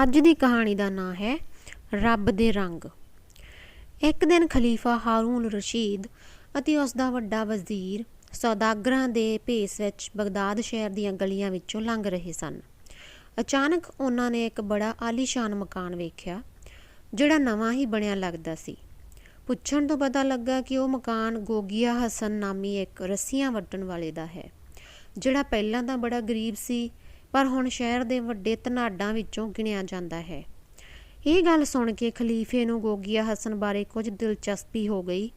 ਅੱਜ ਦੀ ਕਹਾਣੀ ਦਾ ਨਾਂ ਹੈ ਰੱਬ ਦੇ ਰੰਗ। ਇੱਕ ਦਿਨ ਖਲੀਫਾ ਹਾਰੂਨ ਰਸ਼ੀਦ ਅਤੇ ਉਸ ਦਾ ਵੱਡਾ ਵਜ਼ੀਰ ਸੌਦਾਗਰਾਂ ਦੇ ਭੇਸ ਵਿੱਚ ਬਗਦਾਦ ਸ਼ਹਿਰ ਦੀਆਂ ਗਲੀਆਂ ਵਿੱਚੋਂ ਲੰਘ ਰਹੇ ਸਨ। ਅਚਾਨਕ ਉਹਨਾਂ ਨੇ ਇੱਕ ਬੜਾ ਆਲੀਸ਼ਾਨ ਮਕਾਨ ਵੇਖਿਆ ਜਿਹੜਾ ਨਵਾਂ ਹੀ ਬਣਿਆ ਲੱਗਦਾ ਸੀ। ਪੁੱਛਣ ਤੋਂ ਪਤਾ ਲੱਗਾ ਕਿ ਉਹ ਮਕਾਨ ਗੋਗੀਆ ਹਸਨ ਨਾਮੀ ਇੱਕ ਰੱਸੀਆਂ ਵੱਟਣ ਵਾਲੇ ਦਾ ਹੈ, ਜਿਹੜਾ ਪਹਿਲਾਂ ਤਾਂ ਬੜਾ ਗਰੀਬ ਸੀ ਪਰ ਹੁਣ ਸ਼ਹਿਰ ਦੇ ਵੱਡੇ ਧਨਾਢਾਂ ਵਿੱਚੋਂ ਗਿਣਿਆ ਜਾਂਦਾ ਹੈ। ਇਹ ਗੱਲ ਸੁਣ ਕੇ ਖਲੀਫੇ ਨੂੰ ਗੋਗੀਆ ਹਸਨ ਬਾਰੇ ਕੁਝ ਦਿਲਚਸਪੀ ਹੋ ਗਈ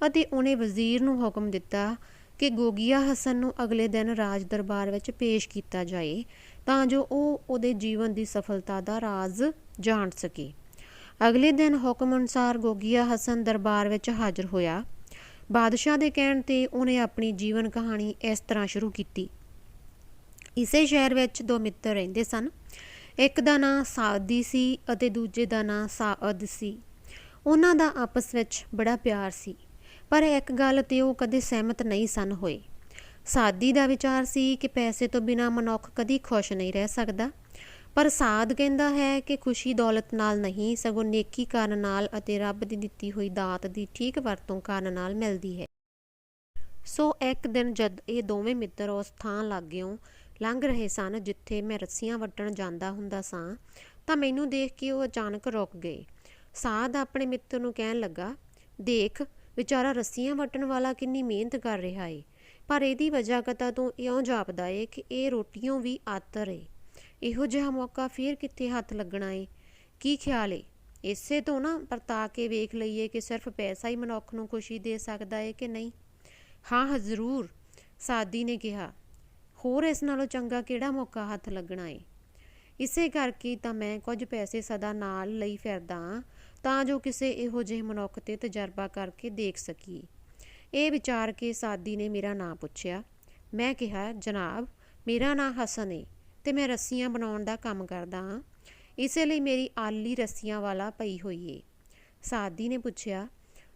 ਅਤੇ ਉਹਨੇ ਵਜ਼ੀਰ ਨੂੰ ਹੁਕਮ ਦਿੱਤਾ ਕਿ ਗੋਗੀਆ ਹਸਨ ਨੂੰ ਅਗਲੇ ਦਿਨ ਰਾਜ ਦਰਬਾਰ ਵਿੱਚ ਪੇਸ਼ ਕੀਤਾ ਜਾਏ ਤਾਂ ਜੋ ਉਹ ਉਹਦੇ ਜੀਵਨ ਦੀ ਸਫਲਤਾ ਦਾ ਰਾਜ਼ ਜਾਣ ਸਕੇ। ਅਗਲੇ ਦਿਨ ਹੁਕਮ ਅਨੁਸਾਰ ਗੋਗੀਆ ਹਸਨ ਦਰਬਾਰ ਵਿੱਚ ਹਾਜ਼ਰ ਹੋਇਆ। ਬਾਦਸ਼ਾਹ ਦੇ ਕਹਿਣ 'ਤੇ ਉਹਨੇ ਆਪਣੀ ਜੀਵਨ ਕਹਾਣੀ ਇਸ ਤਰ੍ਹਾਂ ਸ਼ੁਰੂ ਕੀਤੀ। ਇਸੇ ਸ਼ਹਿਰ ਵਿੱਚ ਦੋ ਮਿੱਤਰ ਰਹਿੰਦੇ ਸਨ। ਇੱਕ ਦਾ ਨਾਂ ਸਾਦੀ ਸੀ ਅਤੇ ਦੂਜੇ ਦਾ ਨਾਂ ਸਾਅਦ ਸੀ। ਉਹਨਾਂ ਦਾ ਆਪਸ ਵਿੱਚ ਬੜਾ ਪਿਆਰ ਸੀ, ਪਰ ਇੱਕ ਗੱਲ 'ਤੇ ਉਹ ਕਦੇ ਸਹਿਮਤ ਨਹੀਂ ਸਨ ਹੋਏ। ਸਾਦੀ ਦਾ ਵਿਚਾਰ ਸੀ ਕਿ ਪੈਸੇ ਤੋਂ ਬਿਨਾਂ ਮਨੁੱਖ ਕਦੀ ਖੁਸ਼ ਨਹੀਂ ਰਹਿ ਸਕਦਾ, ਪਰ ਸਾਦ ਕਹਿੰਦਾ ਹੈ ਕਿ ਖੁਸ਼ੀ ਦੌਲਤ ਨਾਲ ਨਹੀਂ, ਸਗੋਂ ਨੇਕੀ ਕਰਨ ਨਾਲ ਅਤੇ ਰੱਬ ਦੀ ਦਿੱਤੀ ਹੋਈ ਦਾਤ ਦੀ ਠੀਕ ਵਰਤੋਂ ਕਰਨ ਨਾਲ ਮਿਲਦੀ ਹੈ। ਸੋ ਇੱਕ ਦਿਨ ਜਦ ਇਹ ਦੋਵੇਂ ਮਿੱਤਰ ਉਸ ਥਾਂ ਲਾਗਿਓਂ ਲੰਘ ਰਹੇ ਸਨ ਜਿੱਥੇ ਮੈਂ ਰੱਸੀਆਂ ਵੱਟਣ ਜਾਂਦਾ ਹੁੰਦਾ ਸਾਂ, ਤਾਂ ਮੈਨੂੰ ਦੇਖ ਕੇ ਉਹ ਅਚਾਨਕ ਰੁਕ ਗਏ। ਸਾਦ ਆਪਣੇ ਮਿੱਤਰ ਨੂੰ ਕਹਿਣ ਲੱਗਾ, ਦੇਖ ਵਿਚਾਰਾ ਰੱਸੀਆਂ ਵੱਟਣ ਵਾਲਾ ਕਿੰਨੀ ਮਿਹਨਤ ਕਰ ਰਿਹਾ ਏ, ਪਰ ਇਹਦੀ ਵਜ੍ਹਾ ਕਤਾ ਤੋਂ ਇਉਂ ਜਾਪਦਾ ਏ ਕਿ ਇਹ ਰੋਟੀਓਂ ਵੀ ਆਤਰ ਏ। ਇਹੋ ਜਿਹਾ ਮੌਕਾ ਫੇਰ ਕਿੱਥੇ ਹੱਥ ਲੱਗਣਾ ਏ? ਕੀ ਖਿਆਲ ਏ? ਇਸੇ ਤੋਂ ਨਾ ਪਰਤਾ ਕੇ ਵੇਖ ਲਈਏ ਕਿ ਸਿਰਫ ਪੈਸਾ ਹੀ ਮਨੁੱਖ ਨੂੰ ਖੁਸ਼ੀ ਦੇ ਸਕਦਾ ਏ ਕਿ ਨਹੀਂ। ਹਾਂ ਜ਼ਰੂਰ, ਸਾਦੀ ਨੇ ਕਿਹਾ। ਹੋਰ ਇਸ ਨਾਲੋਂ ਚੰਗਾ ਕਿਹੜਾ ਮੌਕਾ ਹੱਥ ਲੱਗਣਾ ਏ? ਇਸੇ ਕਰਕੇ ਤਾਂ ਮੈਂ ਕੁਝ ਪੈਸੇ ਸਦਾ ਨਾਲ ਲਈ ਫਿਰਦਾ ਹਾਂ, ਤਾਂ ਜੋ ਕਿਸੇ ਇਹੋ ਜਿਹੇ ਮਨੁੱਖ 'ਤੇ ਤਜਰਬਾ ਕਰਕੇ ਦੇਖ ਸਕੀਏ। ਇਹ ਵਿਚਾਰ ਕੇ ਸਾਦੀ ਨੇ ਮੇਰਾ ਨਾਂ ਪੁੱਛਿਆ। ਮੈਂ ਕਿਹਾ, ਜਨਾਬ ਮੇਰਾ ਨਾਂ ਹਸਨ ਏ ਅਤੇ ਮੈਂ ਰੱਸੀਆਂ ਬਣਾਉਣ ਦਾ ਕੰਮ ਕਰਦਾ ਹਾਂ, ਇਸੇ ਲਈ ਮੇਰੀ ਆਲੀ ਰੱਸੀਆਂ ਵਾਲਾ ਪਈ ਹੋਈ ਏ। ਸਾਦੀ ਨੇ ਪੁੱਛਿਆ,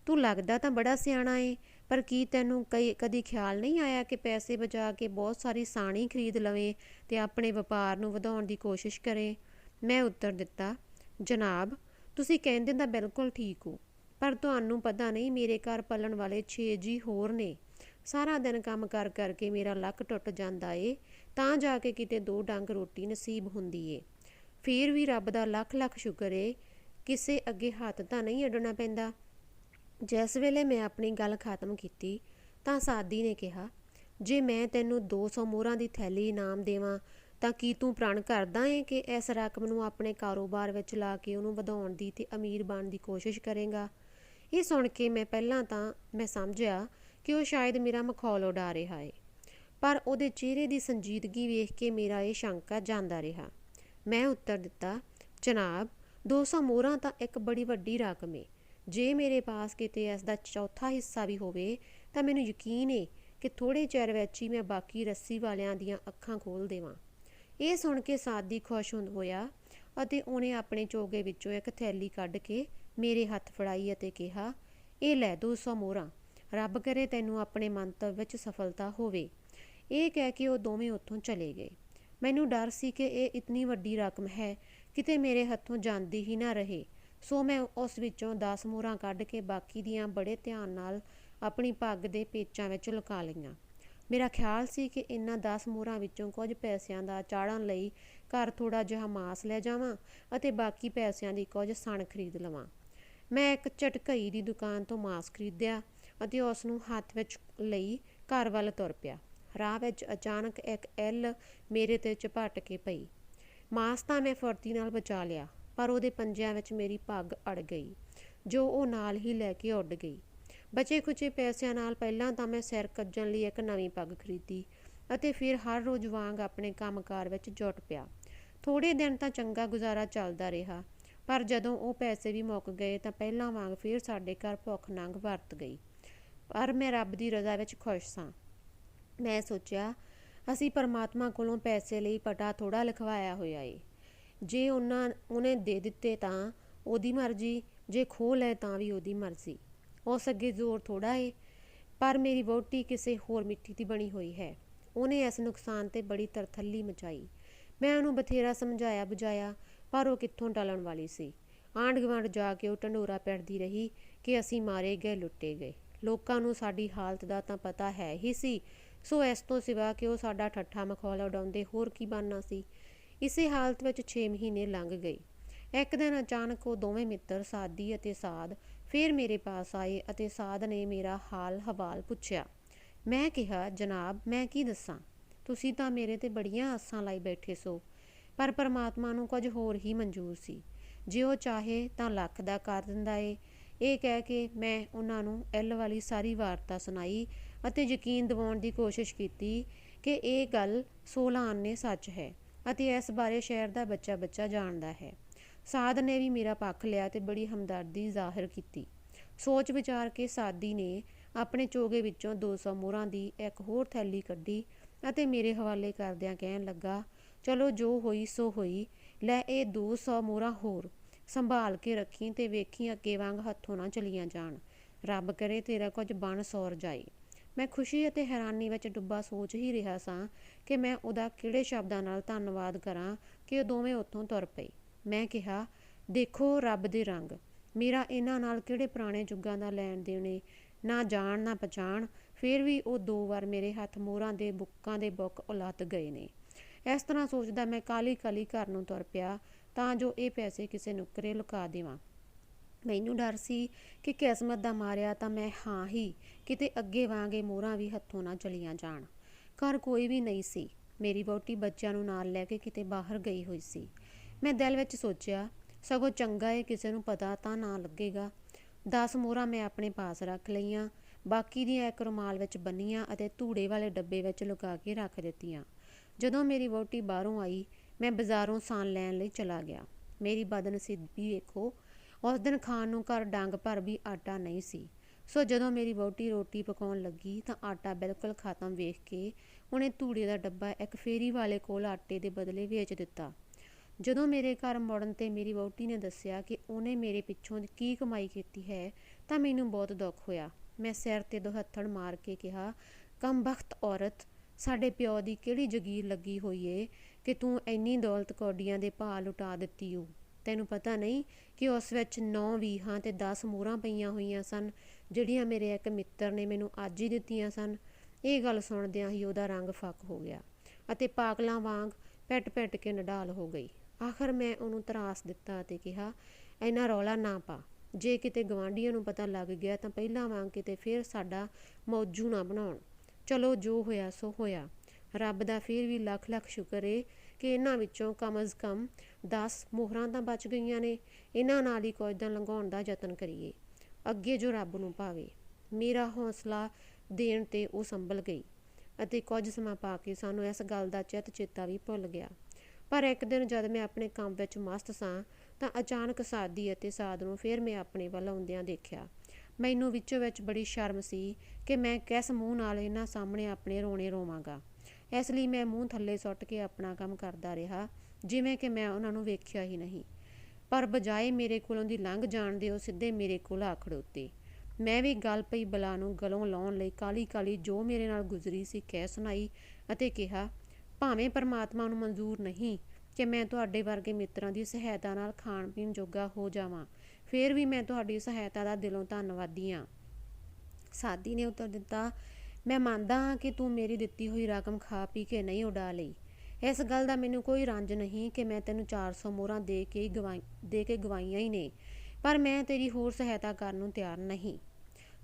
ਤੂੰ ਲੱਗਦਾ ਤਾਂ ਬੜਾ ਸਿਆਣਾ ਏ, ਪਰ ਕੀ ਤੈਨੂੰ ਕਦੀ ਖਿਆਲ ਨਹੀਂ ਆਇਆ ਕਿ ਪੈਸੇ ਬਚਾ ਕੇ ਬਹੁਤ ਸਾਰੀ ਸਾਣੀ ਖਰੀਦ ਲਵੇਂ ਅਤੇ ਆਪਣੇ ਵਪਾਰ ਨੂੰ ਵਧਾਉਣ ਦੀ ਕੋਸ਼ਿਸ਼ ਕਰੇ? ਮੈਂ ਉੱਤਰ ਦਿੱਤਾ, ਜਨਾਬ ਤੁਸੀਂ ਕਹਿੰਦੇ ਤਾਂ ਬਿਲਕੁਲ ਠੀਕ ਹੋ, ਪਰ ਤੁਹਾਨੂੰ ਪਤਾ ਨਹੀਂ ਮੇਰੇ ਘਰ ਪਲਣ ਵਾਲੇ 6 ਜੀ ਹੋਰ ਨੇ। ਸਾਰਾ ਦਿਨ ਕੰਮ ਕਰ ਕਰਕੇ ਮੇਰਾ ਲੱਕ ਟੁੱਟ ਜਾਂਦਾ ਏ, ਤਾਂ ਜਾ ਕੇ ਕਿਤੇ 2 ਡੰਗ ਰੋਟੀ ਨਸੀਬ ਹੁੰਦੀ ਏ। ਫਿਰ ਵੀ ਰੱਬ ਦਾ ਲੱਖ ਲੱਖ ਸ਼ੁਕਰ ਏ, ਕਿਸੇ ਅੱਗੇ ਹੱਥ ਤਾਂ ਨਹੀਂ ਅੱਡਣਾ ਪੈਂਦਾ। ਜਿਸ ਵੇਲੇ ਮੈਂ ਆਪਣੀ ਗੱਲ ਖਤਮ ਕੀਤੀ ਤਾਂ ਸਾਦੀ ਨੇ ਕਿਹਾ, ਜੇ ਮੈਂ ਤੈਨੂੰ 200 ਮੋਹਰਾਂ ਦੀ ਥੈਲੀ ਇਨਾਮ ਦੇਵਾਂ ਤਾਂ ਕੀ ਤੂੰ ਪ੍ਰਣ ਕਰਦਾ ਏ ਕਿ ਇਸ ਰਕਮ ਨੂੰ ਆਪਣੇ ਕਾਰੋਬਾਰ ਵਿੱਚ ਲਾ ਕੇ ਉਹਨੂੰ ਵਧਾਉਣ ਦੀ ਅਤੇ ਅਮੀਰ ਬਣਨ ਦੀ ਕੋਸ਼ਿਸ਼ ਕਰੇਂਗਾ? ਇਹ ਸੁਣ ਕੇ ਪਹਿਲਾਂ ਤਾਂ ਮੈਂ ਸਮਝਿਆ ਕਿ ਉਹ ਸ਼ਾਇਦ ਮੇਰਾ ਮਖੌਲ ਉਡਾ ਰਿਹਾ ਏ, ਪਰ ਉਹਦੇ ਚਿਹਰੇ ਦੀ ਸੰਜੀਦਗੀ ਵੇਖ ਕੇ ਮੇਰਾ ਇਹ ਸ਼ੰਕਾ ਜਾਂਦਾ ਰਿਹਾ। ਮੈਂ ਉੱਤਰ ਦਿੱਤਾ, ਜਨਾਬ 200 ਮੋਹਰਾਂ ਤਾਂ ਇੱਕ ਬੜੀ ਵੱਡੀ ਰਕਮ ਏ। ਜੇ ਮੇਰੇ ਪਾਸ ਕਿਤੇ ਇਸ ਦਾ ਚੌਥਾ ਹਿੱਸਾ ਵੀ ਹੋਵੇ ਤਾਂ ਮੈਨੂੰ ਯਕੀਨ ਏ ਕਿ ਥੋੜ੍ਹੇ ਚਿਰ ਵਿੱਚ ਹੀ ਮੈਂ ਬਾਕੀ ਰੱਸੀ ਵਾਲਿਆਂ ਦੀਆਂ ਅੱਖਾਂ ਖੋਲ੍ਹ ਦੇਵਾਂ। ਇਹ ਸੁਣ ਕੇ ਸਾਦੀ ਖੁਸ਼ ਹੋਇਆ ਅਤੇ ਉਹਨੇ ਆਪਣੇ ਚੋਗੇ ਵਿੱਚੋਂ ਇੱਕ ਥੈਲੀ ਕੱਢ ਕੇ ਮੇਰੇ ਹੱਥ ਫੜਾਈ ਅਤੇ ਕਿਹਾ, ਇਹ ਲੈ 200 ਮੋਹਰਾਂ, ਰੱਬ ਕਰੇ ਤੈਨੂੰ ਆਪਣੇ ਮੰਤਵ ਵਿੱਚ ਸਫਲਤਾ ਹੋਵੇ। ਇਹ ਕਹਿ ਕੇ ਉਹ ਦੋਵੇਂ ਉੱਥੋਂ ਚਲੇ ਗਏ। ਮੈਨੂੰ ਡਰ ਸੀ ਕਿ ਇਹ ਇਤਨੀ ਵੱਡੀ ਰਕਮ ਹੈ, ਕਿਤੇ ਮੇਰੇ ਹੱਥੋਂ ਜਾਂਦੀ ਹੀ ਨਾ ਰਹੇ। ਸੋ ਮੈਂ ਉਸ ਵਿੱਚੋਂ 10 ਮੋਹਰਾਂ ਕੱਢ ਕੇ ਬਾਕੀ ਦੀਆਂ ਬੜੇ ਧਿਆਨ ਨਾਲ ਆਪਣੀ ਪੱਗ ਦੇ ਪੇਚਾਂ ਵਿੱਚ ਲੁਕਾ ਲਈਆਂ। ਮੇਰਾ ਖਿਆਲ ਸੀ ਕਿ ਇਹਨਾਂ 10 ਮੋਹਰਾਂ ਵਿੱਚੋਂ ਕੁਝ ਪੈਸਿਆਂ ਦਾ ਚਾੜ੍ਹਨ ਲਈ ਘਰ ਥੋੜ੍ਹਾ ਜਿਹਾ ਮਾਸ ਲੈ ਜਾਵਾਂ ਅਤੇ ਬਾਕੀ ਪੈਸਿਆਂ ਦੀ ਕੁਝ ਸਣ ਖਰੀਦ ਲਵਾਂ। ਮੈਂ ਇੱਕ ਝਟਕਈ ਦੀ ਦੁਕਾਨ ਤੋਂ ਮਾਸ ਖਰੀਦਿਆ ਅਤੇ ਉਸ ਨੂੰ ਹੱਥ ਵਿੱਚ ਲਈ ਘਰ ਵੱਲ ਤੁਰ ਪਿਆ। ਰਾਹ ਵਿੱਚ ਅਚਾਨਕ ਇੱਕ ਇੱਲ ਮੇਰੇ 'ਤੇ ਝਪਟ ਕੇ ਪਈ। ਮਾਸ ਤਾਂ ਮੈਂ ਫੁਰਤੀ ਨਾਲ ਬਚਾ ਲਿਆ, ਪਰ ਉਹਦੇ ਪੰਜਿਆਂ ਵਿੱਚ ਮੇਰੀ ਪੱਗ ਅੜ ਗਈ, ਜੋ ਉਹ ਨਾਲ ਹੀ ਲੈ ਕੇ ਉੱਡ ਗਈ। ਬਚੇ ਖੁਚੇ ਪੈਸਿਆਂ ਨਾਲ ਪਹਿਲਾਂ ਤਾਂ ਮੈਂ ਸਿਰ ਕੱਜਣ ਲਈ ਇੱਕ ਨਵੀਂ ਪੱਗ ਖਰੀਦੀ ਅਤੇ ਫਿਰ ਹਰ ਰੋਜ਼ ਵਾਂਗ ਆਪਣੇ ਕੰਮਕਾਰ ਵਿੱਚ ਜੁਟ ਪਿਆ। ਥੋੜ੍ਹੇ ਦਿਨ ਤਾਂ ਚੰਗਾ ਗੁਜ਼ਾਰਾ ਚੱਲਦਾ ਰਿਹਾ, ਪਰ ਜਦੋਂ ਉਹ ਪੈਸੇ ਵੀ ਮੁੱਕ ਗਏ ਤਾਂ ਪਹਿਲਾਂ ਵਾਂਗ ਫਿਰ ਸਾਡੇ ਘਰ ਭੁੱਖ ਨੰਗ ਵਰਤ ਗਈ। ਪਰ ਮੈਂ ਰੱਬ ਦੀ ਰਜ਼ਾ ਵਿੱਚ ਖੁਸ਼ ਸਾਂ। ਮੈਂ ਸੋਚਿਆ, ਅਸੀਂ ਪਰਮਾਤਮਾ ਕੋਲੋਂ ਪੈਸੇ ਲਈ ਪਟਾ ਥੋੜ੍ਹਾ ਲਿਖਵਾਇਆ ਹੋਇਆ ਏ। ਜੇ ਉਹਨੇ ਦੇ ਦਿੱਤੇ ਤਾਂ ਉਹਦੀ ਮਰਜ਼ੀ, ਜੇ ਖੋਹ ਲਏ ਤਾਂ ਵੀ ਉਹਦੀ ਮਰਜ਼ੀ। ਉਸ ਅੱਗੇ ਜ਼ੋਰ ਥੋੜ੍ਹਾ ਏ। ਪਰ ਮੇਰੀ ਵਹੁਟੀ ਕਿਸੇ ਹੋਰ ਮਿੱਟੀ ਦੀ ਬਣੀ ਹੋਈ ਹੈ। ਉਹਨੇ ਇਸ ਨੁਕਸਾਨ 'ਤੇ ਬੜੀ ਤਰਥੱਲੀ ਮਚਾਈ। ਮੈਂ ਉਹਨੂੰ ਬਥੇਰਾ ਸਮਝਾਇਆ ਬੁਝਾਇਆ, ਪਰ ਉਹ ਕਿੱਥੋਂ ਟਲਣ ਵਾਲੀ ਸੀ। ਆਂਢ ਗੁਆਂਢ ਜਾ ਕੇ ਉਹ ਢੰਡੋਰਾ ਪਿੱਟਦੀ ਰਹੀ ਕਿ ਅਸੀਂ ਮਾਰੇ ਗਏ, ਲੁੱਟੇ ਗਏ। ਲੋਕਾਂ ਨੂੰ ਸਾਡੀ ਹਾਲਤ ਦਾ ਤਾਂ ਪਤਾ ਹੈ ਹੀ ਸੀ, ਸੋ ਇਸ ਤੋਂ ਸਿਵਾ ਕਿ ਉਹ ਸਾਡਾ ਠੱਠਾ ਮਖੌਲ ਉਡਾਉਂਦੇ ਹੋਰ ਕੀ ਬਣਨਾ ਸੀ। ਇਸੇ ਹਾਲਤ ਵਿੱਚ 6 ਮਹੀਨੇ ਲੰਘ ਗਏ। ਇੱਕ ਦਿਨ ਅਚਾਨਕ ਉਹ ਦੋਵੇਂ ਮਿੱਤਰ ਸਾਦੀ ਅਤੇ ਸਾਧ ਫਿਰ ਮੇਰੇ ਪਾਸ ਆਏ ਅਤੇ ਸਾਧ ਨੇ ਮੇਰਾ ਹਾਲ ਹਵਾਲ ਪੁੱਛਿਆ। ਮੈਂ ਕਿਹਾ, ਜਨਾਬ ਮੈਂ ਕੀ ਦੱਸਾਂ, ਤੁਸੀਂ ਤਾਂ ਮੇਰੇ ਤੇ ਬੜੀਆਂ ਆਸਾਂ ਲਾਈ ਬੈਠੇ ਸੋ, ਪਰ ਪਰਮਾਤਮਾ ਨੂੰ ਕੁਝ ਹੋਰ ਹੀ ਮਨਜ਼ੂਰ ਸੀ। ਜੇ ਉਹ ਚਾਹੇ ਤਾਂ ਲੱਖ ਦਾ ਕਰ ਦਿੰਦਾ ਏ। ਇਹ ਕਹਿ ਕੇ ਮੈਂ ਉਹਨਾਂ ਨੂੰ ਇੱਲ ਵਾਲੀ ਸਾਰੀ ਵਾਰਤਾ ਸੁਣਾਈ ਅਤੇ ਯਕੀਨ ਦਿਵਾਉਣ ਦੀ ਕੋਸ਼ਿਸ਼ ਕੀਤੀ ਕਿ ਇਹ ਗੱਲ 16 ਆਨੇ ਸੱਚ ਹੈ ਅਤੇ ਇਸ ਬਾਰੇ ਸ਼ਹਿਰ ਦਾ ਬੱਚਾ ਬੱਚਾ ਜਾਣਦਾ ਹੈ। ਸਾਧ ਨੇ ਵੀ ਮੇਰਾ ਪੱਖ ਲਿਆ ਤੇ ਬੜੀ ਹਮਦਰਦੀ ਜ਼ਾਹਿਰ ਕੀਤੀ। ਸੋਚ ਵਿਚਾਰ ਕੇ ਸਾਦੀ ਨੇ ਆਪਣੇ ਚੋਗੇ ਵਿੱਚੋਂ 200 ਮੋਹਰਾਂ ਦੀ ਇੱਕ ਹੋਰ ਥੈਲੀ ਕੱਢੀ ਅਤੇ ਮੇਰੇ ਹਵਾਲੇ ਕਰਦਿਆਂ ਕਹਿਣ ਲੱਗਾ, ਚਲੋ ਜੋ ਹੋਈ ਸੋ ਹੋਈ, ਲੈ ਇਹ 200 ਮੋਹਰਾਂ ਹੋਰ ਸੰਭਾਲ ਕੇ ਰੱਖੀ ਤੇ ਵੇਖੀ ਅੱਗੇ ਵਾਂਗ ਹੱਥੋਂ ਨਾ ਚਲੀਆਂ ਜਾਣ। ਰੱਬ ਕਰੇ ਤੇਰਾ ਕੁਝ ਬਣ ਸੌਰ ਜਾਏ। ਮੈਂ ਖੁਸ਼ੀ ਅਤੇ ਹੈਰਾਨੀ ਵਿੱਚ ਡੁੱਬਾ ਸੋਚ ਹੀ ਰਿਹਾ ਸਾਂ ਕਿ ਮੈਂ ਉਹਦਾ ਕਿਹੜੇ ਸ਼ਬਦਾਂ ਨਾਲ ਧੰਨਵਾਦ ਕਰਾਂ ਕਿ ਉਹ ਦੋਵੇਂ ਉੱਥੋਂ ਤੁਰ ਪਏ। ਮੈਂ ਕਿਹਾ, ਦੇਖੋ ਰੱਬ ਦੇ ਰੰਗ, ਮੇਰਾ ਇਹਨਾਂ ਨਾਲ ਕਿਹੜੇ ਪੁਰਾਣੇ ਯੁੱਗਾਂ ਦਾ ਲੈਣ ਦੇਣ ਏ, ਨਾ ਜਾਣ ਨਾ ਪਛਾਣ, ਫਿਰ ਵੀ ਉਹ 2 ਵਾਰ ਮੇਰੇ ਹੱਥ ਮੋਹਰਾਂ ਦੇ ਬੁੱਕਾਂ ਦੇ ਬੁੱਕ ਉਲੱਦ ਗਏ ਨੇ। ਇਸ ਤਰ੍ਹਾਂ ਸੋਚਦਾ ਮੈਂ ਕਾਹਲੀ ਕਾਹਲੀ ਘਰ ਨੂੰ ਤੁਰ ਪਿਆ ਤਾਂ ਜੋ ਇਹ ਪੈਸੇ ਕਿਸੇ ਨੁੱਕਰੇ ਲੁਕਾ ਦੇਵਾਂ। ਮੈਨੂੰ ਡਰ ਸੀ ਕਿ ਕਿਸਮਤ ਦਾ ਮਾਰਿਆ ਤਾਂ ਮੈਂ ਹਾਂ ਹੀ ਕਿਤੇ ਅੱਗੇ ਵਾਂਗ ਇਹ ਮੋਹਰਾਂ ਵੀ ਹੱਥੋਂ ਨਾ ਚਲੀਆਂ ਜਾਣ। ਘਰ ਕੋਈ ਵੀ ਨਹੀਂ ਸੀ। ਮੇਰੀ ਵਹੁਟੀ ਬੱਚਿਆਂ ਨੂੰ ਨਾਲ ਲੈ ਕੇ ਕਿਤੇ ਬਾਹਰ ਗਈ ਹੋਈ ਸੀ। ਮੈਂ ਦਿਲ ਵਿੱਚ ਸੋਚਿਆ, ਸਗੋਂ ਚੰਗਾ ਏ ਕਿਸੇ ਨੂੰ ਪਤਾ ਤਾਂ ਨਾ ਲੱਗੇਗਾ। 10 ਮੋਹਰਾਂ ਮੈਂ ਆਪਣੇ ਪਾਸ ਰੱਖ ਲਈਆਂ, ਬਾਕੀ ਦੀਆਂ ਇੱਕ ਰੁਮਾਲ ਵਿੱਚ ਬੰਨੀਆਂ ਅਤੇ ਧੂੜੇ ਵਾਲੇ ਡੱਬੇ ਵਿੱਚ ਲੁਕਾ ਕੇ ਰੱਖ ਦਿੱਤੀਆਂ। ਜਦੋਂ ਮੇਰੀ ਵਹੁਟੀ ਬਾਹਰੋਂ ਆਈ, ਮੈਂ ਬਾਜ਼ਾਰੋਂ ਸਾਨ ਲੈਣ ਲਈ ਚਲਾ ਗਿਆ। ਮੇਰੀ ਬਦਨਸੀਬੀ ਵੇਖੋ, ਉਸ ਦਿਨ ਖਾਣ ਨੂੰ ਘਰ ਡੰਗ ਭਰ ਵੀ ਆਟਾ ਨਹੀਂ ਸੀ। ਸੋ ਜਦੋਂ ਮੇਰੀ ਵਹੁਟੀ ਰੋਟੀ ਪਕਾਉਣ ਲੱਗੀ ਤਾਂ ਆਟਾ ਬਿਲਕੁਲ ਖਤਮ ਵੇਖ ਕੇ ਉਹਨੇ ਧੂੜੇ ਦਾ ਡੱਬਾ ਇੱਕ ਫੇਰੀ ਵਾਲੇ ਕੋਲ ਆਟੇ ਦੇ ਬਦਲੇ ਵੇਚ ਦਿੱਤਾ। ਜਦੋਂ ਮੇਰੇ ਘਰ ਮੁੜਨ 'ਤੇ ਮੇਰੀ ਵਹੁਟੀ ਨੇ ਦੱਸਿਆ ਕਿ ਉਹਨੇ ਮੇਰੇ ਪਿੱਛੋਂ ਕੀ ਕਮਾਈ ਕੀਤੀ ਹੈ ਤਾਂ ਮੈਨੂੰ ਬਹੁਤ ਦੁੱਖ ਹੋਇਆ। ਮੈਂ ਸਿਰ 'ਤੇ ਦੁਹੱਥੜ ਮਾਰ ਕੇ ਕਿਹਾ, ਕਮਬਖ਼ਤ ਔਰਤ, ਸਾਡੇ ਪਿਓ ਦੀ ਕਿਹੜੀ ਜਗੀਰ ਲੱਗੀ ਹੋਈ ਏ ਕਿ ਤੂੰ ਇੰਨੀ ਦੌਲਤ ਕੌਡੀਆਂ ਦੇ ਭਾਅ ਲੁਟਾ ਦਿੱਤੀ ਓ। ਤੈਨੂੰ ਪਤਾ ਨਹੀਂ ਕਿ ਉਸ ਵਿੱਚ 9 ਵੀਹਾਂ ਤੇ 10 ਮੋਹਰਾਂ ਪਈਆਂ ਹੋਈਆਂ ਸਨ, ਜਿਹੜੀਆਂ ਮੇਰੇ ਇੱਕ ਮਿੱਤਰ ਨੇ ਮੈਨੂੰ ਅੱਜ ਹੀ ਦਿੱਤੀਆਂ ਸਨ। ਇਹ ਗੱਲ ਸੁਣਦਿਆਂ ਹੀ ਉਹਦਾ ਰੰਗ ਫੱਕ ਹੋ ਗਿਆ ਅਤੇ ਪਾਗਲਾਂ ਵਾਂਗ ਪਿੱਟ ਪਿੱਟ ਕੇ ਨਿਢਾਲ ਹੋ ਗਈ। ਆਖਰ ਮੈਂ ਉਹਨੂੰ ਤਰਾਸ ਦਿੱਤਾ ਅਤੇ ਕਿਹਾ, ਇੰਨਾ ਰੌਲਾ ਨਾ ਪਾ। ਜੇ ਕਿਤੇ ਗਵਾਂਢੀਆਂ ਨੂੰ ਪਤਾ ਲੱਗ ਗਿਆ ਤਾਂ ਪਹਿਲਾਂ ਵਾਂਗ ਕਿਤੇ ਫਿਰ ਸਾਡਾ ਮੌਜੂ ਨਾ ਬਣਾਉਣ। ਚਲੋ ਜੋ ਹੋਇਆ ਸੋ ਹੋਇਆ। ਰੱਬ ਦਾ ਫਿਰ ਵੀ ਲੱਖ ਲੱਖ ਸ਼ੁਕਰ ਏ ਕਿ ਇਹਨਾਂ ਵਿੱਚੋਂ ਕਮ ਅਜ਼ ਕਮ 10 ਮੋਹਰਾਂ ਤਾਂ ਬਚ ਗਈਆਂ ਨੇ। ਇਹਨਾਂ ਨਾਲ ਹੀ ਕੁਝ ਦਿਨ ਲੰਘਾਉਣ ਦਾ ਯਤਨ ਕਰੀਏ, ਅੱਗੇ ਜੋ ਰੱਬ ਨੂੰ ਭਾਵੇ। ਮੇਰਾ ਹੌਸਲਾ ਦੇਣ 'ਤੇ ਉਹ ਸੰਭਲ ਗਈ ਅਤੇ ਕੁਝ ਸਮਾਂ ਪਾ ਕੇ ਸਾਨੂੰ ਇਸ ਗੱਲ ਦਾ ਚਿੱਤ ਚੇਤਾ ਵੀ ਭੁੱਲ ਗਿਆ। ਪਰ ਇੱਕ ਦਿਨ ਜਦ ਮੈਂ ਆਪਣੇ ਕੰਮ ਵਿੱਚ ਮਸਤ ਸਾਂ ਤਾਂ ਅਚਾਨਕ ਸਾਦੀ ਅਤੇ ਸਾਧ ਨੂੰ ਫਿਰ ਮੈਂ ਆਪਣੇ ਵੱਲ ਆਉਂਦਿਆਂ ਦੇਖਿਆ। ਮੈਨੂੰ ਵਿੱਚੋਂ ਵਿੱਚ ਬੜੀ ਸ਼ਰਮ ਸੀ ਕਿ ਮੈਂ ਕਿਸ ਮੂੰਹ ਨਾਲ ਇਹਨਾਂ ਸਾਹਮਣੇ ਆਪਣੇ ਰੋਣੇ ਰੋਵਾਂਗਾ। ਇਸ ਲਈ ਮੈਂ ਮੂੰਹ ਥੱਲੇ ਸੁੱਟ ਕੇ ਆਪਣਾ ਕੰਮ ਕਰਦਾ ਰਿਹਾ, ਜਿਵੇਂ ਕਿ ਮੈਂ ਉਹਨਾਂ ਨੂੰ ਵੇਖਿਆ ਹੀ ਨਹੀਂ। ਪਰ ਬਜਾਏ ਮੇਰੇ ਕੋਲੋਂ ਦੀ ਲੰਘ ਜਾਣ ਦੇ ਉਹ ਸਿੱਧੇ ਮੇਰੇ ਕੋਲ ਆ ਖੜੋਤੇ। ਮੈਂ ਵੀ ਗੱਲ ਪਈ ਬਲਾ ਨੂੰ ਗਲੋਂ ਲਾਉਣ ਲਈ ਕਾਹਲੀ ਕਾਹਲੀ ਜੋ ਮੇਰੇ ਨਾਲ ਗੁਜ਼ਰੀ ਸੀ ਕਹਿ ਸੁਣਾਈ ਅਤੇ ਕਿਹਾ, ਭਾਵੇਂ ਪਰਮਾਤਮਾ ਨੂੰ ਮਨਜ਼ੂਰ ਨਹੀਂ ਕਿ ਮੈਂ ਤੁਹਾਡੇ ਵਰਗੇ ਮਿੱਤਰਾਂ ਦੀ ਸਹਾਇਤਾ ਨਾਲ ਖਾਣ ਪੀਣ ਜੋਗਾ ਹੋ ਜਾਵਾਂ, ਫਿਰ ਵੀ ਮੈਂ ਤੁਹਾਡੀ ਸਹਾਇਤਾ ਦਾ ਦਿਲੋਂ ਧੰਨਵਾਦੀ ਹਾਂ। ਸਾਦੀ ਨੇ ਉੱਤਰ ਦਿੱਤਾ, ਮੈਂ ਮੰਨਦਾ ਹਾਂ ਕਿ ਤੂੰ ਮੇਰੀ ਦਿੱਤੀ ਹੋਈ ਰਕਮ ਖਾ ਪੀ ਕੇ ਨਹੀਂ ਉਡਾ ਲਈ। ਇਸ ਗੱਲ ਦਾ ਮੈਨੂੰ ਕੋਈ ਰੰਜ ਨਹੀਂ ਕਿ ਮੈਂ ਤੈਨੂੰ 400 ਮੋਹਰਾਂ ਦੇ ਕੇ ਗਵਾਈਆਂ ਹੀ ਨੇ, ਪਰ ਮੈਂ ਤੇਰੀ ਹੋਰ ਸਹਾਇਤਾ ਕਰਨ ਨੂੰ ਤਿਆਰ ਨਹੀਂ।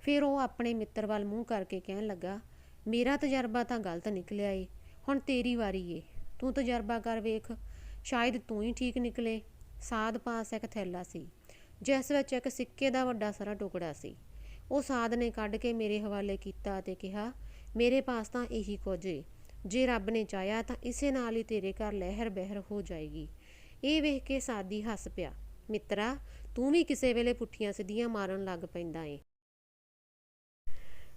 ਫਿਰ ਉਹ ਆਪਣੇ ਮਿੱਤਰ ਵੱਲ ਮੂੰਹ ਕਰਕੇ ਕਹਿਣ ਲੱਗਾ, ਮੇਰਾ ਤਜਰਬਾ ਤਾਂ ਗਲਤ ਨਿਕਲਿਆ ਏ, ਹੁਣ ਤੇਰੀ ਵਾਰੀ ਏ, ਤੂੰ ਤਜਰਬਾ ਕਰ ਵੇਖ, ਸ਼ਾਇਦ ਤੂੰ ਹੀ ਠੀਕ ਨਿਕਲੇ। ਸਾਧ ਪਾਸ ਇੱਕ ਥੈਲਾ ਸੀ ਜਿਸ ਵਿੱਚ ਇੱਕ ਸਿੱਕੇ ਦਾ ਵੱਡਾ ਸਾਰਾ ਟੁਕੜਾ ਸੀ। ਉਹ ਸਾਧ ਨੇ ਕੱਢ ਕੇ ਮੇਰੇ ਹਵਾਲੇ ਕੀਤਾ ਅਤੇ ਕਿਹਾ, ਮੇਰੇ ਪਾਸ ਤਾਂ ਇਹੀ ਕੁਝ ਏ, ਜੇ ਰੱਬ ਨੇ ਚਾਹਿਆ ਤਾਂ ਇਸੇ ਨਾਲ ਹੀ ਤੇਰੇ ਘਰ ਲਹਿਰ ਬਹਿਰ ਹੋ ਜਾਏਗੀ। ਇਹ ਵੇਖ ਕੇ ਸਾਦੀ ਹੱਸ ਪਿਆ, ਮਿੱਤਰਾ ਤੂੰ ਵੀ ਕਿਸੇ ਵੇਲੇ ਪੁੱਠੀਆਂ ਸਿੱਧੀਆਂ ਮਾਰਨ ਲੱਗ ਪੈਂਦਾ ਏ।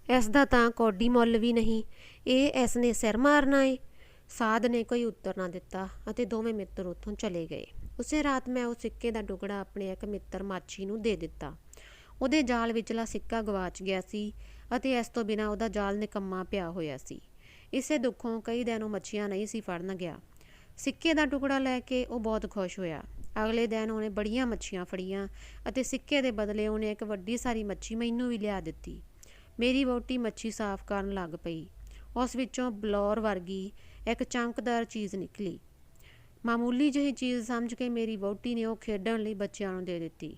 ਇਸ ਦਾ ਤਾਂ ਕੌਡੀ ਮੁੱਲ ਵੀ ਨਹੀਂ, ਇਹ ਇਸ ਨੇ ਸਿਰ ਮਾਰਨਾ ਏ। ਸਾਧ ਨੇ ਕੋਈ ਉੱਤਰ ਨਾ ਦਿੱਤਾ ਅਤੇ ਦੋਵੇਂ ਮਿੱਤਰ ਉੱਥੋਂ ਚਲੇ ਗਏ। ਉਸੇ ਰਾਤ ਮੈਂ ਉਹ ਸਿੱਕੇ ਦਾ ਟੁਕੜਾ ਆਪਣੇ ਇੱਕ ਮਿੱਤਰ ਮਾਛੀ ਨੂੰ ਦੇ ਦਿੱਤਾ। ਉਹਦੇ ਜਾਲ ਵਿਚਲਾ ਸਿੱਕਾ ਗਵਾਚ ਗਿਆ ਸੀ ਅਤੇ ਇਸ ਤੋਂ ਬਿਨਾਂ ਉਹਦਾ ਜਾਲ ਨਿਕੰਮਾ ਪਿਆ ਹੋਇਆ ਸੀ। ਇਸੇ ਦੁੱਖੋਂ ਕਈ ਦਿਨ ਉਹ ਮੱਛੀਆਂ ਨਹੀਂ ਸੀ ਫੜਨ ਗਿਆ। ਸਿੱਕੇ ਦਾ ਟੁਕੜਾ ਲੈ ਕੇ ਉਹ ਬਹੁਤ ਖੁਸ਼ ਹੋਇਆ। ਅਗਲੇ ਦਿਨ ਉਹਨੇ ਬੜੀਆਂ ਮੱਛੀਆਂ ਫੜੀਆਂ ਅਤੇ ਸਿੱਕੇ ਦੇ ਬਦਲੇ ਉਹਨੇ ਇੱਕ ਵੱਡੀ ਸਾਰੀ ਮੱਛੀ ਮੈਨੂੰ ਵੀ ਲਿਆ ਦਿੱਤੀ। ਮੇਰੀ ਵਹੁਟੀ ਮੱਛੀ ਸਾਫ਼ ਕਰਨ ਲੱਗ ਪਈ। ਉਸ ਵਿੱਚੋਂ ਬਲੌਰ ਵਰਗੀ ਇੱਕ ਚਮਕਦਾਰ ਚੀਜ਼ ਨਿਕਲੀ। ਮਾਮੂਲੀ ਜਿਹੀ ਚੀਜ਼ ਸਮਝ ਕੇ ਮੇਰੀ ਵਹੁਟੀ ਨੇ ਉਹ ਖੇਡਣ ਲਈ ਬੱਚਿਆਂ ਨੂੰ ਦੇ ਦਿੱਤੀ।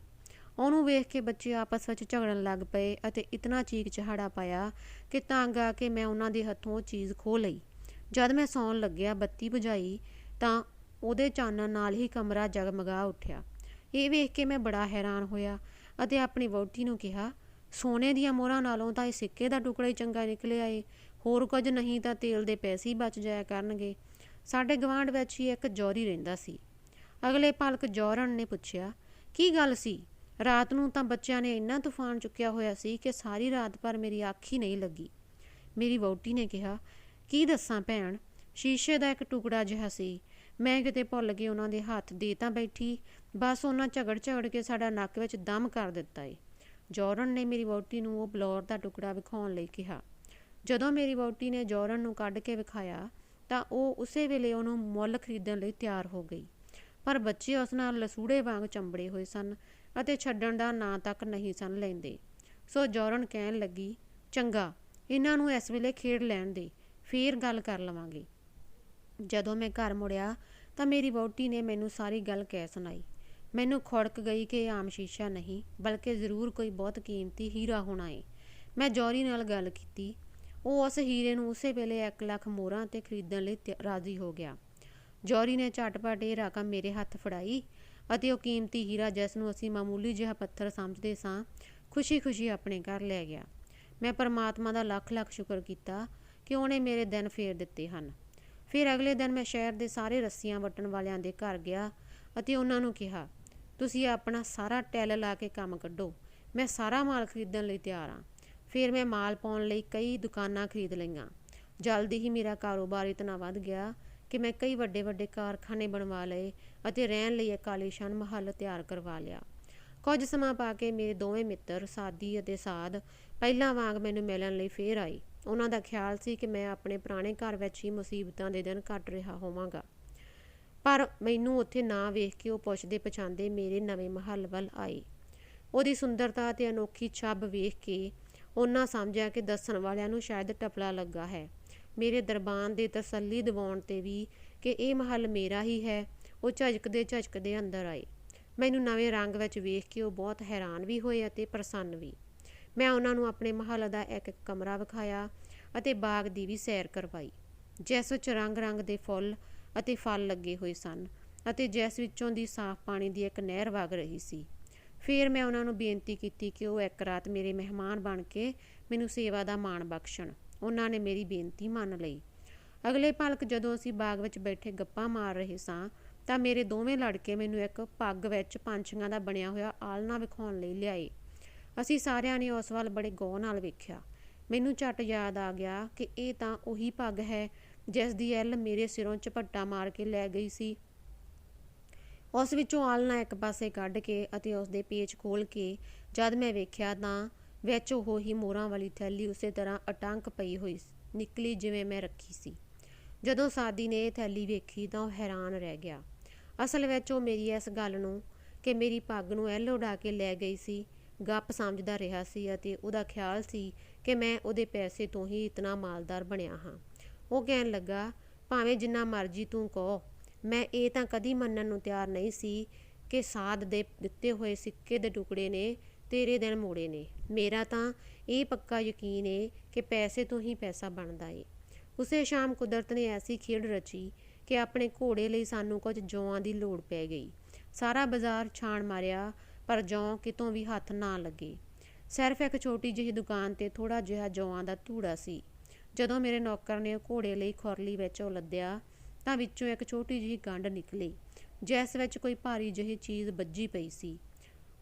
ਉਹਨੂੰ ਵੇਖ ਕੇ ਬੱਚੇ ਆਪਸ ਵਿੱਚ ਝਗੜਨ ਲੱਗ ਪਏ ਅਤੇ ਇਤਨਾ ਚੀਕ ਚਿਹਾੜਾ ਪਾਇਆ ਕਿ ਤੰਗ ਆ ਕੇ ਮੈਂ ਉਹਨਾਂ ਦੇ ਹੱਥੋਂ ਉਹ ਚੀਜ਼ ਖੋਹ ਲਈ। ਜਦ ਮੈਂ ਸੌਣ ਲੱਗਿਆ ਬੱਤੀ ਬੁਝਾਈ ਤਾਂ ਉਹਦੇ ਚਾਨਣ ਨਾਲ ਹੀ ਕਮਰਾ ਜਗਮਗਾ ਉੱਠਿਆ। ਇਹ ਵੇਖ ਕੇ ਮੈਂ ਬੜਾ ਹੈਰਾਨ ਹੋਇਆ ਅਤੇ ਆਪਣੀ ਵਹੁਟੀ ਨੂੰ ਕਿਹਾ, ਸੋਨੇ ਦੀਆਂ ਮੋਹਰਾਂ ਨਾਲੋਂ ਤਾਂ ਇਹ ਸਿੱਕੇ ਦਾ ਟੁਕੜਾ ਹੀ ਚੰਗਾ ਨਿਕਲਿਆ ਏ। ਹੋਰ ਕੁਝ ਨਹੀਂ ਤਾਂ ਤੇਲ ਦੇ ਪੈਸੇ ਹੀ ਬਚ ਜਾਇਆ ਕਰਨਗੇ। ਸਾਡੇ ਗਵਾਂਢ ਵਿੱਚ ਹੀ ਇੱਕ ਜੌਹਰੀ ਰਹਿੰਦਾ ਸੀ। ਅਗਲੇ ਪਲਕ ਜੌਹਰਣ ਨੇ ਪੁੱਛਿਆ, ਕੀ ਗੱਲ ਸੀ? ਰਾਤ ਨੂੰ ਤਾਂ ਬੱਚਿਆਂ ਨੇ ਇੰਨਾ ਤੂਫਾਨ ਚੁੱਕਿਆ ਹੋਇਆ ਸੀ ਕਿ ਸਾਰੀ ਰਾਤ ਭਰ ਮੇਰੀ ਅੱਖ ਹੀ ਨਹੀਂ ਲੱਗੀ। ਮੇਰੀ ਵਹੁਟੀ ਨੇ ਕਿਹਾ, ਕੀ ਦੱਸਾਂ ਭੈਣ, ਸ਼ੀਸ਼ੇ ਦਾ ਇੱਕ ਟੁਕੜਾ ਜਿਹਾ ਸੀ। ਮੈਂ ਕਿਤੇ ਭੁੱਲ ਕੇ ਉਹਨਾਂ ਦੇ ਹੱਥ ਦੇ ਤਾਂ ਬੈਠੀ, ਬਸ ਉਹਨਾਂ ਝਗੜ ਕੇ ਸਾਡਾ ਨੱਕ ਵਿੱਚ ਦਮ ਕਰ ਦਿੱਤਾ ਏ। ਜੌਹਰਣ ਨੇ ਮੇਰੀ ਵਹੁਟੀ ਨੂੰ ਉਹ ਬਲੌਰ ਦਾ ਟੁਕੜਾ ਵਿਖਾਉਣ ਲਈ ਕਿਹਾ। ਜਦੋਂ ਮੇਰੀ ਵਹੁਟੀ ਨੇ ਜੌਹਰਣ ਨੂੰ ਕੱਢ ਕੇ ਵਿਖਾਇਆ ਤਾਂ ਉਹ ਉਸੇ ਵੇਲੇ ਉਹਨੂੰ ਮੁੱਲ ਖਰੀਦਣ ਲਈ ਤਿਆਰ ਹੋ ਗਈ। ਪਰ ਬੱਚੇ ਉਸ ਨਾਲ ਲਸੂੜੇ ਵਾਂਗ ਚੰਬੜੇ ਹੋਏ ਸਨ ਅਤੇ ਛੱਡਣ ਦਾ ਨਾਂ ਤੱਕ ਨਹੀਂ ਸਨ ਲੈਂਦੇ। ਸੋ ਜੌਹਰਣ ਕਹਿਣ ਲੱਗੀ, ਚੰਗਾ, ਇਹਨਾਂ ਨੂੰ ਇਸ ਵੇਲੇ ਖੇਡ ਲੈਣ ਦੇ, ਫੇਰ ਗੱਲ ਕਰ ਲਵਾਂਗੇ। ਜਦੋਂ ਮੈਂ ਘਰ ਮੁੜਿਆ ਤਾਂ ਮੇਰੀ ਵਹੁਟੀ ਨੇ ਮੈਨੂੰ ਸਾਰੀ ਗੱਲ ਕਹਿ ਸੁਣਾਈ। ਮੈਨੂੰ ਖੁੜਕ ਗਈ ਕਿ ਇਹ ਆਮ ਸ਼ੀਸ਼ਾ ਨਹੀਂ, ਬਲਕਿ ਜ਼ਰੂਰ ਕੋਈ ਬਹੁਤ ਕੀਮਤੀ ਹੀਰਾ ਹੋਣਾ ਏ। ਮੈਂ ਜੌਹਰੀ ਨਾਲ ਗੱਲ ਕੀਤੀ। ਉਹ ਉਸ ਹੀਰੇ ਨੂੰ ਉਸੇ ਵੇਲੇ 1 ਲੱਖ ਮੋਹਰਾਂ 'ਤੇ ਖਰੀਦਣ ਲਈ ਰਾਜ਼ੀ ਹੋ ਗਿਆ। ਜੌਹਰੀ ਨੇ ਝਟਪਟ ਇਹ ਰਕਮ ਮੇਰੇ ਹੱਥ ਫੜਾਈ ਅਤੇ ਉਹ ਕੀਮਤੀ ਹੀਰਾ, ਜਿਸ ਨੂੰ ਅਸੀਂ ਮਾਮੂਲੀ ਜਿਹਾ ਪੱਥਰ ਸਮਝਦੇ ਸਾਂ, ਖੁਸ਼ੀ ਆਪਣੇ ਘਰ ਲੈ ਗਿਆ। ਮੈਂ ਪਰਮਾਤਮਾ ਦਾ ਲੱਖ ਸ਼ੁਕਰ ਕੀਤਾ ਕਿ ਉਹਨੇ ਮੇਰੇ ਦਿਨ ਫੇਰ ਦਿੱਤੇ ਹਨ। ਫਿਰ ਅਗਲੇ ਦਿਨ ਮੈਂ ਸ਼ਹਿਰ ਦੇ ਸਾਰੇ ਰੱਸੀਆਂ ਵੱਟਣ ਵਾਲਿਆਂ ਦੇ ਘਰ ਗਿਆ ਅਤੇ ਉਹਨਾਂ ਨੂੰ ਕਿਹਾ, ਤੁਸੀਂ ਆਪਣਾ ਸਾਰਾ ਟੈਲ ਲਾ ਕੇ ਕੰਮ ਕੱਢੋ, ਮੈਂ ਸਾਰਾ ਮਾਲ ਖਰੀਦਣ ਲਈ ਤਿਆਰ ਹਾਂ। ਫਿਰ ਮੈਂ ਮਾਲ ਪਾਉਣ ਲਈ ਕਈ ਦੁਕਾਨਾਂ ਖਰੀਦ ਲਈਆਂ। ਜਲਦੀ ਹੀ ਮੇਰਾ ਕਾਰੋਬਾਰ ਇਤਨਾ ਵੱਧ ਗਿਆ ਕਿ ਮੈਂ ਕਈ ਵੱਡੇ ਕਾਰਖਾਨੇ ਬਣਵਾ ਲਏ ਅਤੇ ਰਹਿਣ ਲਈ ਇੱਕ ਆਲੀਸ਼ਾਨ ਮਹੱਲ ਤਿਆਰ ਕਰਵਾ ਲਿਆ। ਕੁਝ ਸਮਾਂ ਪਾ ਕੇ ਮੇਰੇ ਦੋਵੇਂ ਮਿੱਤਰ ਸਾਦੀ ਅਤੇ ਸਾਧ ਪਹਿਲਾਂ ਵਾਂਗ ਮੈਨੂੰ ਮਿਲਣ ਲਈ ਫੇਰ ਆਏ। ਉਹਨਾਂ ਦਾ ਖਿਆਲ ਸੀ ਕਿ ਮੈਂ ਆਪਣੇ ਪੁਰਾਣੇ ਘਰ ਵਿੱਚ ਹੀ ਮੁਸੀਬਤਾਂ ਦੇ ਦਿਨ ਕੱਟ ਰਿਹਾ ਹੋਵਾਂਗਾ। ਪਰ ਮੈਨੂੰ ਉੱਥੇ ਨਾ ਵੇਖ ਕੇ ਉਹ ਪੁੱਛਦੇ ਪਛਾਣਦੇ ਮੇਰੇ ਨਵੇਂ ਮਹੱਲ ਵੱਲ ਆਏ। ਉਹਦੀ ਸੁੰਦਰਤਾ ਅਤੇ ਅਨੋਖੀ ਛੱਬ ਵੇਖ ਕੇ ਉਹਨਾਂ ਸਮਝਿਆ ਕਿ ਦੱਸਣ ਵਾਲਿਆਂ ਨੂੰ ਸ਼ਾਇਦ ਟਪਲਾ ਲੱਗਾ ਹੈ। ਮੇਰੇ ਦਰਬਾਨ ਦੇ ਤਸੱਲੀ ਦਿਵਾਉਣ 'ਤੇ ਵੀ ਕਿ ਇਹ ਮਹੱਲ ਮੇਰਾ ਹੀ ਹੈ, ਉਹ ਝਜਕਦੇ ਅੰਦਰ ਆਏ। ਮੈਨੂੰ ਨਵੇਂ ਰੰਗ ਵਿੱਚ ਵੇਖ ਕੇ ਉਹ ਬਹੁਤ ਹੈਰਾਨ ਵੀ ਹੋਏ ਅਤੇ ਪ੍ਰਸੰਨ ਵੀ। ਮੈਂ ਉਹਨਾਂ ਨੂੰ ਆਪਣੇ ਮਹੱਲ ਦਾ ਇੱਕ ਕਮਰਾ ਵਿਖਾਇਆ ਅਤੇ ਬਾਗ ਦੀ ਵੀ ਸੈਰ ਕਰਵਾਈ, ਜਿਸ ਵਿੱਚ ਰੰਗ ਦੇ ਫੁੱਲ ਅਤੇ ਫਲ ਲੱਗੇ ਹੋਏ ਸਨ ਅਤੇ ਜਿਸ ਵਿੱਚੋਂ ਦੀ ਸਾਫ਼ ਪਾਣੀ ਦੀ ਇੱਕ ਨਹਿਰ ਵਗ ਰਹੀ ਸੀ। ਫਿਰ ਮੈਂ ਉਹਨਾਂ ਨੂੰ ਬੇਨਤੀ ਕੀਤੀ ਕਿ ਉਹ ਇੱਕ ਰਾਤ ਮੇਰੇ ਮਹਿਮਾਨ ਬਣ ਕੇ ਮੈਨੂੰ ਸੇਵਾ ਦਾ ਮਾਣ ਬਖਸ਼ਣ। ਉਹਨਾਂ ਨੇ ਮੇਰੀ ਬੇਨਤੀ ਮੰਨ ਲਈ। ਅਗਲੇ ਪਲਕ ਜਦੋਂ ਅਸੀਂ ਬਾਗ ਵਿੱਚ ਬੈਠੇ ਗੱਪਾਂ ਮਾਰ ਰਹੇ ਸਾਂ ਤਾਂ ਮੇਰੇ ਦੋਵੇਂ ਲੜਕੇ ਮੈਨੂੰ ਇੱਕ ਪੱਗ ਵਿੱਚ ਪੰਛੀਆਂ ਦਾ ਬਣਿਆ ਹੋਇਆ ਆਲਣਾ ਵਿਖਾਉਣ ਲਈ ਲਿਆਏ। ਅਸੀਂ ਸਾਰਿਆਂ ਨੇ ਉਸ ਵੱਲ ਬੜੇ ਗੌਰ ਨਾਲ ਵੇਖਿਆ। ਮੈਨੂੰ ਝੱਟ ਯਾਦ ਆ ਗਿਆ ਕਿ ਇਹ ਤਾਂ ਉਹੀ ਪੱਗ ਹੈ ਜਿਸ ਦੀ ਐਲ ਮੇਰੇ ਸਿਰੋਂ ਝਪੱਟਾ ਮਾਰ ਕੇ ਲੈ ਗਈ ਸੀ। ਉਸ ਵਿੱਚੋਂ ਆਲਣਾ ਇੱਕ ਪਾਸੇ ਕੱਢ ਕੇ ਅਤੇ ਉਸ ਦੇ ਪੇਚ ਖੋਲ੍ਹ ਕੇ ਜਦ ਮੈਂ ਵੇਖਿਆ ਤਾਂ ਵਿੱਚ ਉਹ ਹੀ ਮੋਹਰਾਂ ਵਾਲੀ ਥੈਲੀ ਉਸੇ ਤਰ੍ਹਾਂ ਅਟੰਕ ਪਈ ਹੋਈ ਨਿਕਲੀ ਜਿਵੇਂ ਮੈਂ ਰੱਖੀ ਸੀ। ਜਦੋਂ ਸਾਦੀ ਨੇ ਇਹ ਥੈਲੀ ਵੇਖੀ ਤਾਂ ਉਹ ਹੈਰਾਨ ਰਹਿ ਗਿਆ। ਅਸਲ ਵਿੱਚ ਉਹ ਮੇਰੀ ਇਸ ਗੱਲ ਨੂੰ ਕਿ ਮੇਰੀ ਪੱਗ ਨੂੰ ਐਲ ਉਡਾ ਕੇ ਲੈ ਗਈ ਸੀ ਗੱਪ ਸਮਝਦਾ ਰਿਹਾ ਸੀ ਅਤੇ ਉਹਦਾ ਖਿਆਲ ਸੀ ਕਿ ਮੈਂ ਉਹਦੇ ਪੈਸੇ ਤੋਂ ਹੀ ਇਤਨਾ ਮਾਲਦਾਰ ਬਣਿਆ ਹਾਂ। ਉਹ ਕਹਿਣ ਲੱਗਾ, ਭਾਵੇਂ ਜਿੰਨਾ ਮਰਜ਼ੀ ਤੂੰ ਕਹੋ, ਮੈਂ ਇਹ ਤਾਂ ਕਦੀ ਮੰਨਣ ਨੂੰ ਤਿਆਰ ਨਹੀਂ ਸੀ ਕਿ ਸਾਧ ਦੇ ਦਿੱਤੇ ਹੋਏ ਸਿੱਕੇ ਦੇ ਟੁਕੜੇ ਨੇ ਤੇਰੇ ਦਿਨ ਮੋੜੇ ਨੇ। ਮੇਰਾ ਤਾਂ ਇਹ ਪੱਕਾ ਯਕੀਨ ਏ ਕਿ ਪੈਸੇ ਤੋਂ ਹੀ ਪੈਸਾ ਬਣਦਾ ਏ। ਉਸੇ ਸ਼ਾਮ ਕੁਦਰਤ ਨੇ ਐਸੀ ਖੇਡ ਰਚੀ ਕਿ ਆਪਣੇ ਘੋੜੇ ਲਈ ਸਾਨੂੰ ਕੁਝ ਜੌਆਂ ਦੀ ਲੋੜ ਪੈ ਗਈ। ਸਾਰਾ ਬਾਜ਼ਾਰ ਛਾਣ ਮਾਰਿਆ ਪਰ ਜੌਂ ਕਿਤੋਂ ਵੀ ਹੱਥ ਨਾ ਲੱਗੇ। ਸਿਰਫ ਇੱਕ ਛੋਟੀ ਜਿਹੀ ਦੁਕਾਨ 'ਤੇ ਥੋੜ੍ਹਾ ਜਿਹਾ ਜੌਆਂ ਦਾ ਧੂੜਾ ਸੀ। ਜਦੋਂ ਮੇਰੇ ਨੌਕਰ ਨੇ ਘੋੜੇ ਲਈ ਖੁਰਲੀ ਵਿੱਚ ਉਹ ਲੱਦਿਆ ਤਾਂ ਵਿੱਚੋਂ ਇੱਕ ਛੋਟੀ ਜਿਹੀ ਗੰਢ ਨਿਕਲੀ ਜਿਸ ਵਿੱਚ ਕੋਈ ਭਾਰੀ ਜਿਹੀ ਚੀਜ਼ ਬੱਝੀ ਪਈ ਸੀ।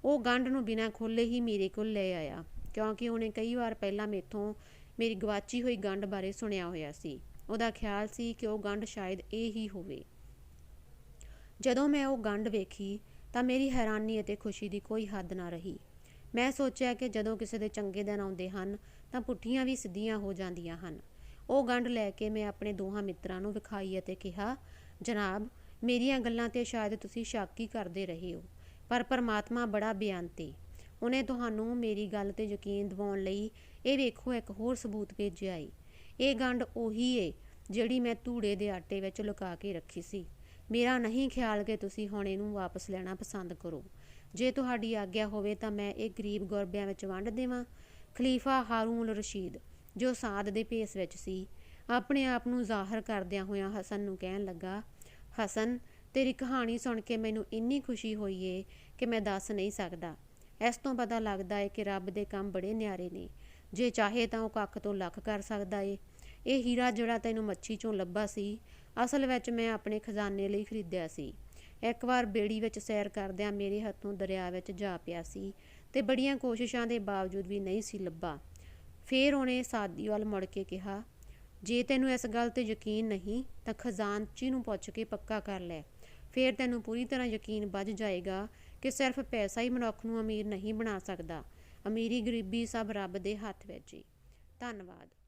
ਉਹ ਗੰਢ ਨੂੰ ਬਿਨਾਂ ਖੋਲ੍ਹੇ ਹੀ ਮੇਰੇ ਕੋਲ ਲੈ ਆਇਆ, ਕਿਉਂਕਿ ਉਹਨੇ ਕਈ ਵਾਰ ਪਹਿਲਾਂ ਮੈਥੋਂ ਮੇਰੀ ਗਵਾਚੀ ਹੋਈ ਗੰਢ ਬਾਰੇ ਸੁਣਿਆ ਹੋਇਆ ਸੀ। ਉਹਦਾ ਖਿਆਲ ਸੀ ਕਿ ਉਹ ਗੰਢ ਸ਼ਾਇਦ ਇਹ ਹੀ ਹੋਵੇ। ਜਦੋਂ ਮੈਂ ਉਹ ਗੰਢ ਵੇਖੀ ਤਾਂ ਮੇਰੀ ਹੈਰਾਨੀ ਅਤੇ ਖੁਸ਼ੀ ਦੀ ਕੋਈ ਹੱਦ ਨਾ ਰਹੀ। ਮੈਂ ਸੋਚਿਆ ਕਿ ਜਦੋਂ ਕਿਸੇ ਦੇ ਚੰਗੇ ਦਿਨ ਆਉਂਦੇ ਹਨ ਤਾਂ ਪੁੱਠੀਆਂ ਵੀ ਸਿੱਧੀਆਂ ਹੋ ਜਾਂਦੀਆਂ ਹਨ। ਉਹ ਗੰਢ ਲੈ ਕੇ ਮੈਂ ਆਪਣੇ ਦੋਹਾਂ ਮਿੱਤਰਾਂ ਨੂੰ ਵਿਖਾਈ ਅਤੇ ਕਿਹਾ, ਜਨਾਬ, ਮੇਰੀਆਂ ਗੱਲਾਂ 'ਤੇ ਸ਼ਾਇਦ ਤੁਸੀਂ ਸ਼ੱਕ ਹੀ ਕਰਦੇ ਰਹੇ ਹੋ, ਪਰ ਪਰਮਾਤਮਾ ਬੜਾ ਬਿਆਨਤੀ। ਉਹਨੇ ਤੁਹਾਨੂੰ ਮੇਰੀ ਗੱਲ 'ਤੇ ਯਕੀਨ ਦਿਵਾਉਣ ਲਈ ਇਹ ਵੇਖੋ ਇੱਕ ਹੋਰ ਸਬੂਤ ਭੇਜਿਆ ਏ। ਇਹ ਗੰਢ ਉਹੀ ਏ ਜਿਹੜੀ ਮੈਂ ਧੂੜੇ ਦੇ ਆਟੇ ਵਿੱਚ ਲੁਕਾ ਕੇ ਰੱਖੀ ਸੀ। ਮੇਰਾ ਨਹੀਂ ਖਿਆਲ ਕਿ ਤੁਸੀਂ ਹੁਣ ਇਹਨੂੰ ਵਾਪਸ ਲੈਣਾ ਪਸੰਦ ਕਰੋ। ਜੇ ਤੁਹਾਡੀ ਆਗਿਆ ਹੋਵੇ ਤਾਂ ਮੈਂ ਇਹ ਗਰੀਬ ਗੁਰਬਿਆਂ ਵਿੱਚ ਵੰਡ ਦੇਵਾਂ। ਖਲੀਫਾ ਹਾਰੂਨ ਰਸ਼ੀਦ, ਜੋ ਸਾਦ ਦੇ ਭੇਸ ਵਿੱਚ ਸੀ, ਆਪਣੇ ਆਪ ਨੂੰ ਜ਼ਾਹਰ ਕਰਦਿਆਂ ਹੋਇਆਂ ਹਸਨ ਨੂੰ ਕਹਿਣ ਲੱਗਾ, ਹਸਨ, ਤੇਰੀ ਕਹਾਣੀ ਸੁਣ ਕੇ ਮੈਨੂੰ ਇੰਨੀ ਖੁਸ਼ੀ ਹੋਈ ਏ ਕਿ ਮੈਂ ਦੱਸ ਨਹੀਂ ਸਕਦਾ। ਇਸ ਤੋਂ ਪਤਾ ਲੱਗਦਾ ਏ ਕਿ ਰੱਬ ਦੇ ਕੰਮ ਬੜੇ ਨਿਆਰੇ ਨੇ। ਜੇ ਚਾਹੇ ਤਾਂ ਉਹ ਕੱਖ ਤੋਂ ਲੱਖ ਕਰ ਸਕਦਾ ਏ। ਇਹ ਹੀਰਾ ਜਿਹੜਾ ਤੈਨੂੰ ਮੱਛੀ 'ਚੋਂ ਲੱਭਾ ਸੀ, ਅਸਲ ਵਿੱਚ ਮੈਂ ਆਪਣੇ ਖਜ਼ਾਨੇ ਲਈ ਖਰੀਦਿਆ ਸੀ। ਇੱਕ ਵਾਰ ਬੇੜੀ ਵਿੱਚ ਸੈਰ ਕਰਦਿਆਂ ਮੇਰੇ ਹੱਥੋਂ ਦਰਿਆ ਵਿੱਚ ਜਾ ਪਿਆ ਸੀ ਤੇ ਬੜੀਆਂ ਕੋਸ਼ਿਸ਼ਾਂ ਦੇ ਬਾਵਜੂਦ ਵੀ ਨਹੀਂ ਸੀ ਲੱਭਾ। ਫਿਰ ਉਹਨੇ ਸਾਦੀ ਵੱਲ ਮੁੜ ਕੇ ਕਿਹਾ, ਜੇ ਤੈਨੂੰ ਇਸ ਗੱਲ 'ਤੇ ਯਕੀਨ ਨਹੀਂ ਤਾਂ ਖਜ਼ਾਨਚੀ ਨੂੰ ਪੁੱਛ ਕੇ ਪੱਕਾ ਕਰ ਲੈ। ਫਿਰ ਤੈਨੂੰ ਪੂਰੀ ਤਰ੍ਹਾਂ ਯਕੀਨ ਬੱਝ ਜਾਏਗਾ ਕਿ ਸਿਰਫ ਪੈਸਾ ਹੀ ਮਨੁੱਖ ਨੂੰ ਅਮੀਰ ਨਹੀਂ ਬਣਾ ਸਕਦਾ। ਅਮੀਰੀ ਗਰੀਬੀ ਸਭ ਰੱਬ ਦੇ ਹੱਥ ਵਿੱਚ ਏ। ਧੰਨਵਾਦ।